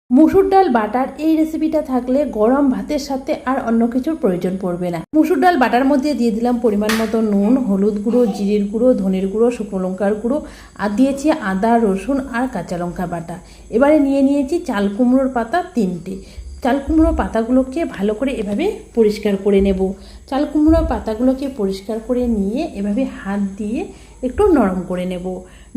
মুসুর ডাল বাটার এই রেসিপিটা থাকলে গরম ভাতের সাথে আর অন্য কিছুর প্রয়োজন পড়বে না। মুসুর ডাল বাটার মধ্যে দিয়ে দিলাম পরিমাণ মতো নুন, হলুদ গুঁড়ো, জিরের গুঁড়ো, ধনের গুঁড়ো, শুকনো লঙ্কার গুঁড়ো, আর দিয়েছি আদা, রসুন আর কাঁচা লঙ্কা বাটা। এবারে নিয়ে নিয়েছি চাল কুমড়োর পাতা 3টে। চাল কুমড়োর পাতাগুলোকে ভালো করে এভাবে পরিষ্কার করে নেব। চাল কুমড়োর পাতাগুলোকে পরিষ্কার করে নিয়ে এভাবে হাত দিয়ে একটু নরম করে নেব।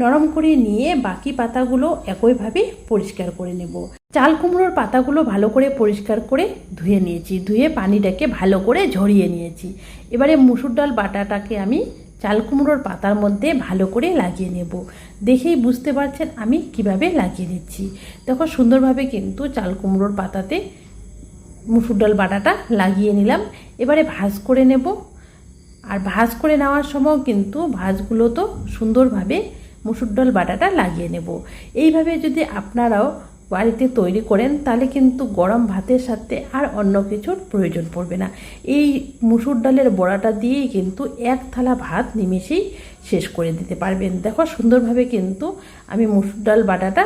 নরম করে নিয়ে বাকি পাতাগুলো একইভাবে পরিষ্কার করে নেব। চাল কুমড়োর পাতাগুলো ভালো করে পরিষ্কার করে ধুয়ে নিয়েছি, ধুয়ে পানিটাকে ভালো করে ঝরিয়ে নিয়েছি। এবারে মুসুর ডাল বাটাটাকে আমি চাল কুমড়োর পাতার মধ্যে ভালো করে লাগিয়ে নেব। দেখেই বুঝতে পারছেন আমি কিভাবে লাগিয়ে নিচ্ছি। দেখো সুন্দরভাবে কিন্তু চাল কুমড়োর পাতাতে মুসুর ডাল বাটাটা লাগিয়ে নিলাম। এবারে ভাঁজ করে নেব। আর ভাঁজ করে নেওয়ার সময় কিন্তু ভাঁজগুলো তো সুন্দরভাবে মুসুর ডাল বাটাটা লাগিয়ে নেব। এইভাবে যদি আপনারাও বাড়িতে তৈরি করেন তাহলে কিন্তু গরম ভাতের সাথে আর অন্য কিছুর প্রয়োজন পড়বে না। এই মুসুর ডালের বড়াটা দিয়েই কিন্তু এক থালা ভাত নিমেষেই শেষ করে দিতে পারবেন। দেখো সুন্দরভাবে কিন্তু আমি মুসুর ডাল বাটাটা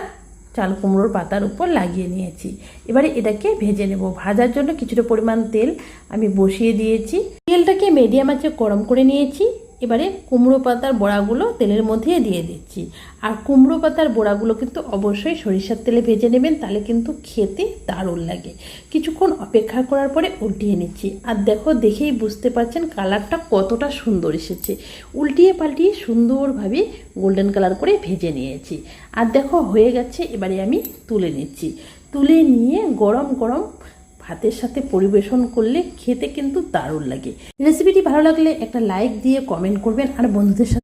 চাল কুমড়োর পাতার উপর লাগিয়ে নিয়েছি। এবারে এটাকে ভেজে নেব। ভাজার জন্য কিছুটা পরিমাণ তেল আমি বসিয়ে দিয়েছি। তেলটাকে মিডিয়াম আঁচে গরম করে নিয়েছি। এবারে কুমড়ো পাতার বড়াগুলো তেলের মধ্যে দিয়ে দিচ্ছি। আর কুমড়ো পাতার বড়াগুলো কিন্তু অবশ্যই সরিষার তেলে ভেজে নেবেন, তাহলে কিন্তু খেতে দারুণ লাগে। কিছুক্ষণ অপেক্ষা করার পরে উল্টিয়ে নিচ্ছি। আর দেখো দেখেই বুঝতে পারছেন কালারটা কতটা সুন্দর এসেছে। উল্টিয়ে পাল্টিয়ে সুন্দরভাবে গোল্ডেন কালার করে ভেজে নিয়েছি। আর দেখো হয়ে গেছে। এবারে আমি তুলে নিচ্ছি। তুলে নিয়ে গরম গরম ভাতের সাথে পরিবেশন করলে খেতে কিন্তু দারুণ লাগে। রেসিপিটি ভালো লাগলে একটা লাইক দিয়ে কমেন্ট করবেন আর বন্ধুদের সাথে